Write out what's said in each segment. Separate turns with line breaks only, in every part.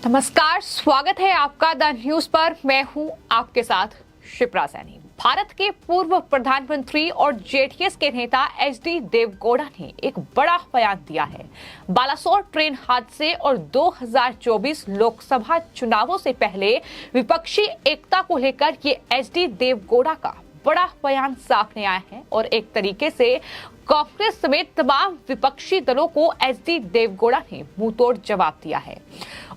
नमस्कार, स्वागत है आपका द न्यूज पर। मैं हूं आपके साथ शिप्रा सैनी। भारत के पूर्व प्रधानमंत्री और जेडीएस के नेता एचडी देवगौड़ा ने एक बड़ा बयान दिया है। बालासोर ट्रेन हादसे और 2024 लोकसभा चुनावों से पहले विपक्षी एकता को लेकर ये एचडी देवगौड़ा का बड़ा बयान सामने आया है और एक तरीके से कांग्रेस समेत तमाम विपक्षी दलों को एचडी देवगौड़ा ने मुंहतोड़ जवाब दिया है।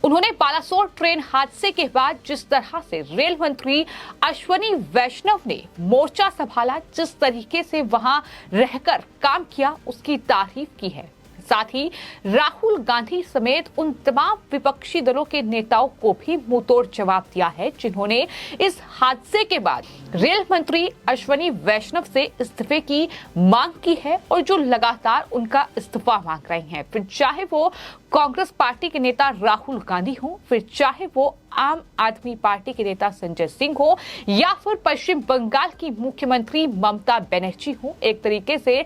उन्होंने बालासोर ट्रेन हादसे के बाद जिस तरह से रेल मंत्री अश्वनी वैष्णव ने मोर्चा संभाला, जिस तरीके से वहां रहकर काम किया, उसकी तारीफ की है। साथ ही राहुल गांधी समेत उन तमाम विपक्षी दलों के नेताओं को भी मुंहतोड़ जवाब दिया है, जिन्होंने इस हादसे के बाद रेल मंत्री अश्वनी वैष्णव से इस्तीफे की मांग की है और जो लगातार उनका इस्तीफा मांग रहे हैं। फिर चाहे वो कांग्रेस पार्टी के नेता राहुल गांधी हो, फिर चाहे वो आम आदमी पार्टी के नेता संजय सिंह हो या फिर पश्चिम बंगाल की मुख्यमंत्री ममता बनर्जी हो, एक तरीके से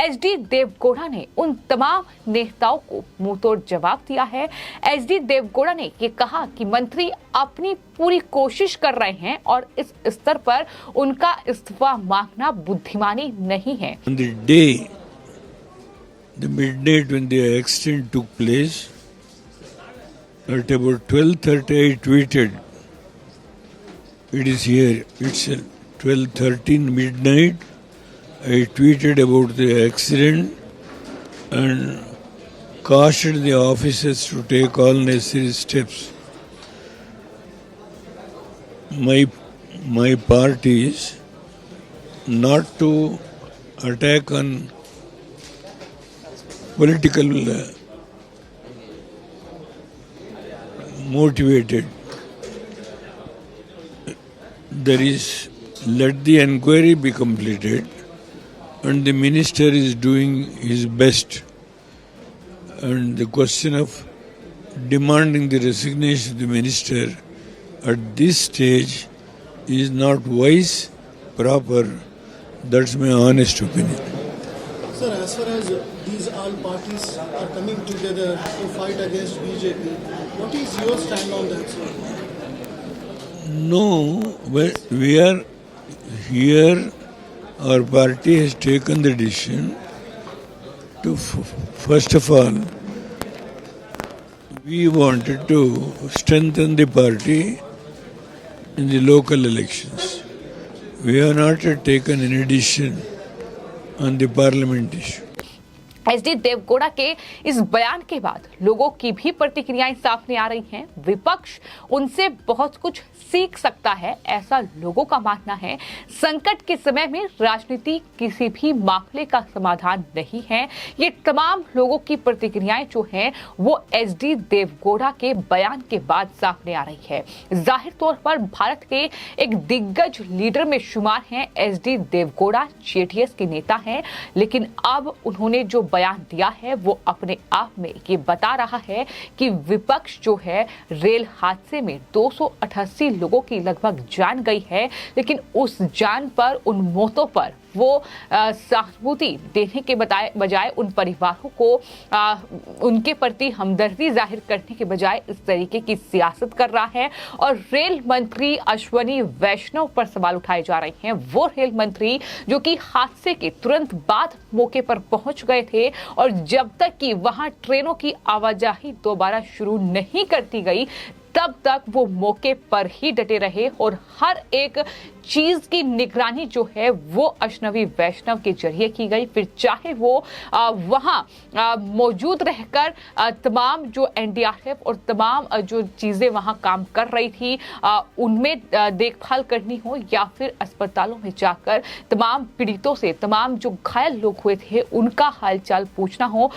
एचडी देवगौड़ा ने उन तमाम नेताओं को मुंहतोड़ जवाब दिया है। एचडी देवगौड़ा ने ये कहा कि मंत्री अपनी पूरी कोशिश कर रहे हैं और इस स्तर पर उनका इस्तीफा मांगना बुद्धिमानी नहीं है।
The midnight when the accident took place, at about 12:30 I tweeted, it is here, it's 12:13 midnight, I tweeted about the accident and cautioned the officers to take all necessary steps. My party is not to attack on political motivated. There is, let the inquiry be completed and the minister is doing his best, and the question of demanding the resignation of the minister at this stage is not wise, proper. That's my honest opinion.
Sir, as far as these all parties are coming together to fight against BJP, what is your stand on that, sir?
No, but we are here, our party has taken the decision to, first of all, we wanted to strengthen the party in the local elections. We have not yet taken any decision on the parliament issue.
HD Deve Gowda के इस बयान के बाद लोगों की भी प्रतिक्रियाएं सामने आ रही हैं। विपक्ष उनसे बहुत कुछ सीख सकता है, ऐसा लोगों का मानना है। संकट के समय में राजनीति किसी भी मामले का समाधान नहीं है। ये तमाम लोगों की प्रतिक्रियाएं जो हैं वो एचडी देवगौड़ा के बयान के बाद सामने आ रही है। जाहिर तौर पर भारत के एक दिग्गज लीडर में शुमार हैं एचडी देवगौड़ा, जेडीएस के नेता हैं, लेकिन अब उन्होंने जो बयान दिया है वो अपने आप में ये बता रहा है कि विपक्ष जो है रेल हादसे में 288 लोगों की लगभग जान गई है, लेकिन उस जान पर, उन मौतों पर वो सहानुभूति देने के बजाय उन परिवारों को उनके प्रति हमदर्दी जाहिर करने के बजाय इस तरीके की सियासत कर रहा है और रेल मंत्री अश्वनी वैष्णव पर सवाल उठाए जा रहे हैं। वो रेल मंत्री जो कि हादसे के तुरंत बाद मौके पर पहुंच गए थे और जब तक कि वहां ट्रेनों की आवाजाही दोबारा शुरू नहीं कर दी गई तब तक वो मौके पर ही डटे रहे और हर एक चीज की निगरानी जो है वो अश्वनी वैष्णव के जरिए की गई। फिर चाहे वो वहां मौजूद रहकर तमाम जो एनडीआरएफ और तमाम जो चीजें वहां काम कर रही थी उनमें देखभाल करनी हो या फिर अस्पतालों में जाकर तमाम पीड़ितों से, तमाम जो घायल लोग हुए थे उनका हालचाल पूछना हो,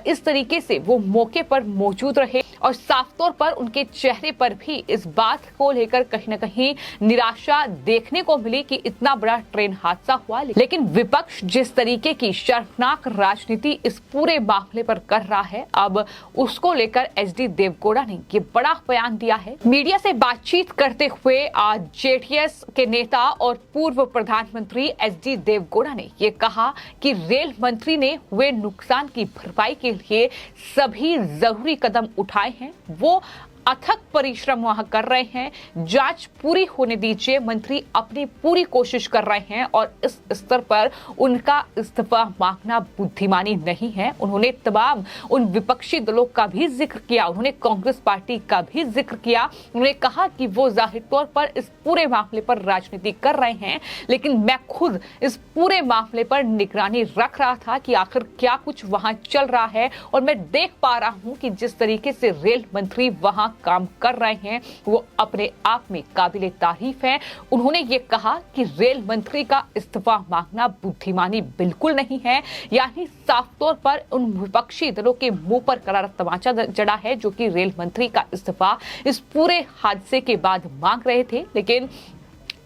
इस तरीके से वो मौके पर मौजूद रहे और साफ तौर पर उनके चेहरे पर भी इस बात को लेकर कहीं ना कहीं निराशा देखने को मिली कि इतना बड़ा ट्रेन हादसा हुआ। लेकिन विपक्ष जिस तरीके की शर्मनाक राजनीति इस पूरे मामले पर कर रहा है, अब उसको लेकर एचडी देवगौड़ा ने ये बड़ा बयान दिया है। मीडिया से बातचीत करते हुए जेडीएस के नेता और पूर्व प्रधानमंत्री एचडी देवगौड़ा ने ये कहा कि रेल मंत्री ने हुए नुकसान की भरपाई के लिए सभी जरूरी कदम उठाए हैं। वो अथक परिश्रम वहां कर रहे हैं। जांच पूरी होने दीजिए, मंत्री अपनी पूरी कोशिश कर रहे हैं और इस स्तर पर उनका इस्तीफा मांगना बुद्धिमानी नहीं है। उन्होंने तमाम उन विपक्षी दलों का भी जिक्र किया, उन्होंने कांग्रेस पार्टी का भी जिक्र किया। उन्होंने कहा कि वो जाहिर तौर पर इस पूरे मामले पर राजनीति कर रहे हैं, लेकिन मैं खुद इस पूरे मामले पर निगरानी रख रहा था कि आखिर क्या कुछ वहां चल रहा है और मैं देख पा रहा हूं कि जिस तरीके से रेल मंत्री वहां काम कर रहे हैं वो अपने आप में काबिले तारीफ है। उन्होंने ये कहा कि रेल मंत्री का इस्तीफा मांगना बुद्धिमानी बिल्कुल नहीं है, यानी साफ तौर पर उन विपक्षी दलों के मुंह पर करारा तमाचा जड़ा है जो कि रेल मंत्री का इस्तीफा इस पूरे हादसे के बाद मांग रहे थे। लेकिन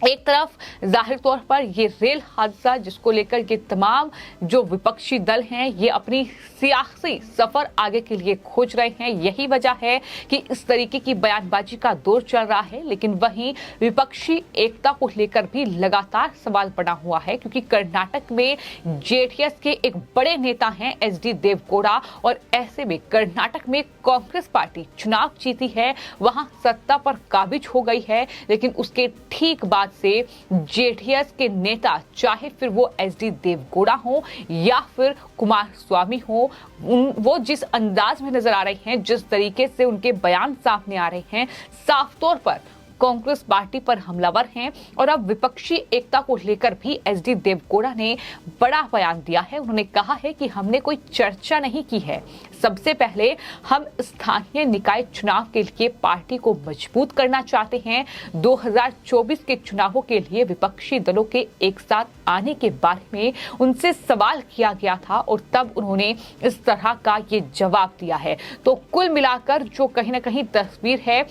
एक तरफ जाहिर तौर पर ये रेल हादसा जिसको लेकर ये तमाम जो विपक्षी दल हैं ये अपनी सियासी सफर आगे के लिए खोज रहे हैं। यही वजह है कि इस तरीके की बयानबाजी का दौर चल रहा है। लेकिन वहीं विपक्षी एकता को लेकर भी लगातार सवाल बना हुआ है, क्योंकि कर्नाटक में जेडीएस के एक बड़े नेता हैं एचडी देवगौड़ा, और ऐसे में कर्नाटक में कांग्रेस पार्टी चुनाव जीती है, वहां सत्ता पर काबिज हो गई है। लेकिन उसके ठीक बाद से जेडीएस के नेता, चाहे फिर वो एचडी देवगौड़ा हो या फिर कुमारस्वामी हो, वो जिस अंदाज में नजर आ रहे हैं, जिस तरीके से उनके बयान सामने आ रहे हैं, साफ तौर पर कांग्रेस पार्टी पर हमलावर हैं। और अब विपक्षी एकता को लेकर भी एचडी देवगौड़ा ने बड़ा बयान दिया है। उन्होंने कहा है कि हमने कोई चर्चा नहीं की है, सबसे पहले हम स्थानीय निकाय चुनाव के लिए पार्टी को मजबूत करना चाहते हैं। 2024 के चुनावों के लिए विपक्षी दलों के एक साथ आने के बारे में उनसे सवाल किया गया था और तब उन्होंने इस तरह का ये जवाब दिया है। तो कुल मिलाकर जो कहीं ना कहीं तस्वीर है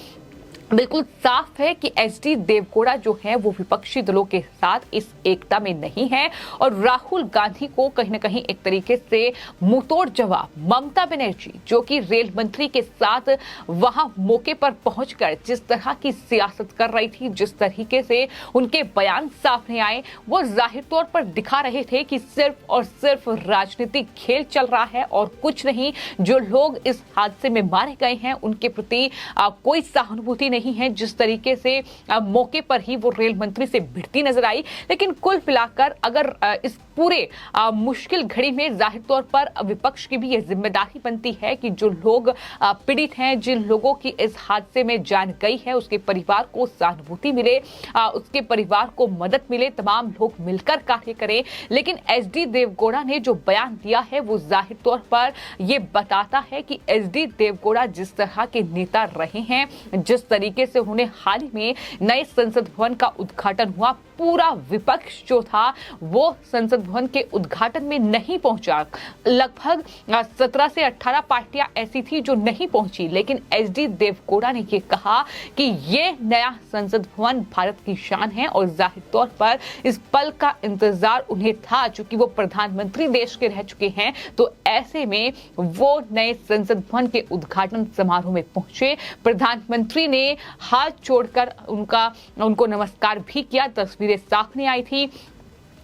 बिल्कुल साफ है कि एचडी देवगौड़ा जो है वो विपक्षी दलों के साथ इस एकता में नहीं है और राहुल गांधी को कहीं ना कहीं एक तरीके से मुंहतोड़ जवाब ममता बनर्जी जो कि रेल मंत्री के साथ वहां मौके पर पहुंचकर जिस तरह की सियासत कर रही थी, जिस तरीके से उनके बयान सामने आए, वो जाहिर तौर पर दिखा रहे थे कि सिर्फ और सिर्फ राजनीतिक खेल चल रहा है और कुछ नहीं। जो लोग इस हादसे में मारे गए हैं उनके प्रति कोई सहानुभूति नहीं है, जिस तरीके से मौके पर ही वो रेल मंत्री से भिड़ती नजर आई। लेकिन कुल मिलाकर अगर इस पूरे मुश्किल घड़ी में जाहिर तौर पर विपक्ष की भी ये जिम्मेदारी बनती है कि जो लोग पीड़ित हैं, जिन लोगों की इस हादसे में जान गई है, उसके परिवार को सहानुभूति मिले, उसके परिवार को मदद मिले, तमाम लोग मिलकर कार्य करें। लेकिन एचडी देवगौड़ा ने जो बयान दिया है वो जाहिर तौर पर ये बताता है कि एचडी देवगौड़ा जिस तरह के नेता रहे हैं, जिस तरीके से उन्होंने हाल ही में नए संसद भवन का उद्घाटन हुआ, पूरा विपक्ष जो था वो संसद भवन के उद्घाटन में नहीं पहुंचा। लगभग 17 से 18 पार्टियां ऐसी थी जो नहीं पहुंची। लेकिन एचडी देवगौड़ा ने ये कहा कि ये नया संसद भवन भारत की शान है और जाहिर तौर पर इस पल का इंतजार उन्हें था, चूंकि वो प्रधानमंत्री देश के रह चुके हैं। तो ऐसे में वो नए संसद भवन के उद्घाटन समारोह में पहुंचे। प्रधानमंत्री ने हाथ जोड़कर उनको नमस्कार भी किया, तस्वीरें सामने आई थी।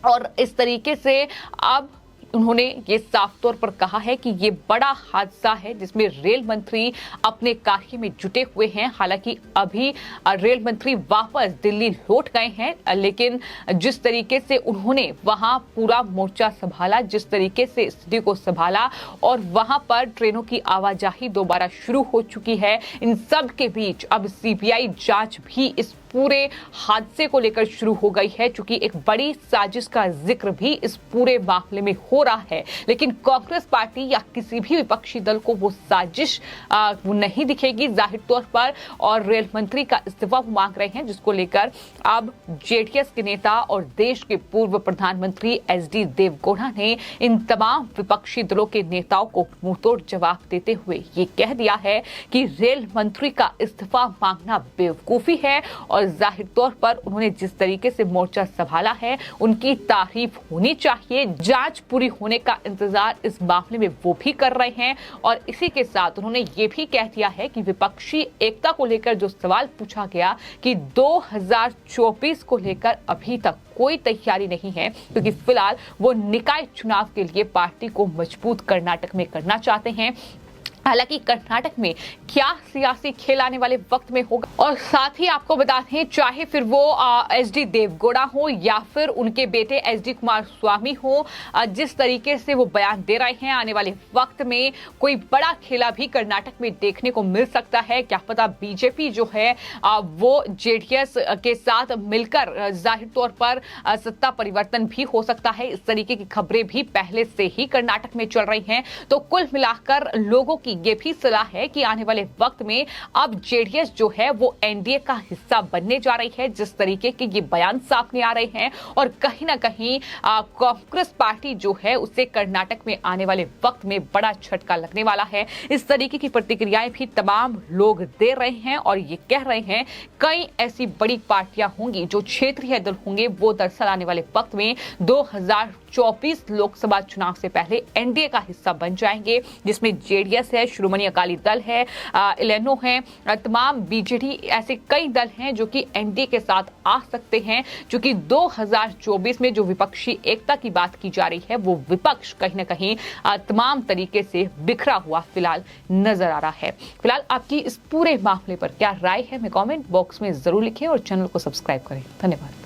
और इस तरीके से अब उन्होंने ये साफ तौर पर कहा है कि ये बड़ा हादसा है जिसमें रेल मंत्री अपने कार्य में जुटे हुए हैं। हालांकि अभी रेल मंत्री वापस दिल्ली लौट गए हैं, लेकिन जिस तरीके से उन्होंने वहां पूरा मोर्चा संभाला, जिस तरीके से स्थिति को संभाला और वहां पर ट्रेनों की आवाजाही दोबारा शुरू हो चुकी है, इन सब के बीच अब सीबीआई जांच भी इस पूरे हादसे को लेकर शुरू हो गई है, क्योंकि एक बड़ी साजिश का जिक्र भी इस पूरे मामले में हो रहा है। लेकिन कांग्रेस पार्टी या किसी भी विपक्षी दल को वो साजिश वो नहीं दिखेगी जाहिर तौर पर, और रेल मंत्री का इस्तीफा मांग रहे हैं, जिसको लेकर अब जेडीएस के नेता और देश के पूर्व प्रधानमंत्री एचडी देवगौड़ा ने इन तमाम विपक्षी दलों के नेताओं को मुंहतोड़ जवाब देते हुए ये कह दिया है कि रेल मंत्री का इस्तीफा मांगना बेवकूफी है और जाहिर तौर पर उन्होंने जिस तरीके से मोर्चा संभाला है उनकी तारीफ होनी चाहिए। जांच पूरी होने का इंतजार इस मामले में वो भी कर रहे हैं और इसी के साथ उन्होंने ये भी कह दिया है कि विपक्षी एकता को लेकर जो सवाल पूछा गया कि 2024 को लेकर अभी तक कोई तैयारी नहीं है, क्योंकि फिलहाल वो निकाय चुनाव के लिए पार्टी को मजबूत कर्नाटक में करना चाहते हैं। हालांकि कर्नाटक में क्या सियासी खेल आने वाले वक्त में होगा, और साथ ही आपको बता दें, चाहे फिर वो एचडी देवगौड़ा हो या फिर उनके बेटे एचडी कुमारस्वामी हो, जिस तरीके से वो बयान दे रहे हैं, आने वाले वक्त में कोई बड़ा खेला भी कर्नाटक में देखने को मिल सकता है। क्या पता बीजेपी जो है वो जेडीएस के साथ मिलकर जाहिर तौर पर सत्ता परिवर्तन भी हो सकता है। इस तरीके की खबरें भी पहले से ही कर्नाटक में चल रही हैं। तो कुल मिलाकर लोगों की ये भी सलाह है कि आने वाले वक्त में अब जेडीएस जो है वो एनडीए का हिस्सा बनने जा रही है। जिस तरीके के ये बयान सामने आ रहे हैं, और कहीं ना कहीं कांग्रेस पार्टी जो है उसे कर्नाटक में आने वाले वक्त में बड़ा झटका लगने वाला है। इस तरीके की प्रतिक्रियाएं भी तमाम लोग दे रहे हैं और ये कह रहे हैं कई ऐसी बड़ी पार्टियां होंगी जो क्षेत्रीय दल होंगे, वो दरअसल आने वाले वक्त में 2024 लोकसभा चुनाव से पहले एनडीए का हिस्सा बन जाएंगे, जिसमें जेडीएस है, श्रोमणी अकाली दल है, इलेनो है, तमाम बीजेडी, ऐसे कई दल हैं जो कि एनडीए के साथ आ सकते हैं। क्योंकि 2024 में जो विपक्षी एकता की बात की जा रही है, वो विपक्ष कहीं ना कहीं तमाम तरीके से बिखरा हुआ फिलहाल नजर आ रहा है। फिलहाल आपकी इस पूरे मामले पर क्या राय है, मैं कमेंट बॉक्स में जरूर लिखें और चैनल को सब्सक्राइब करें। धन्यवाद।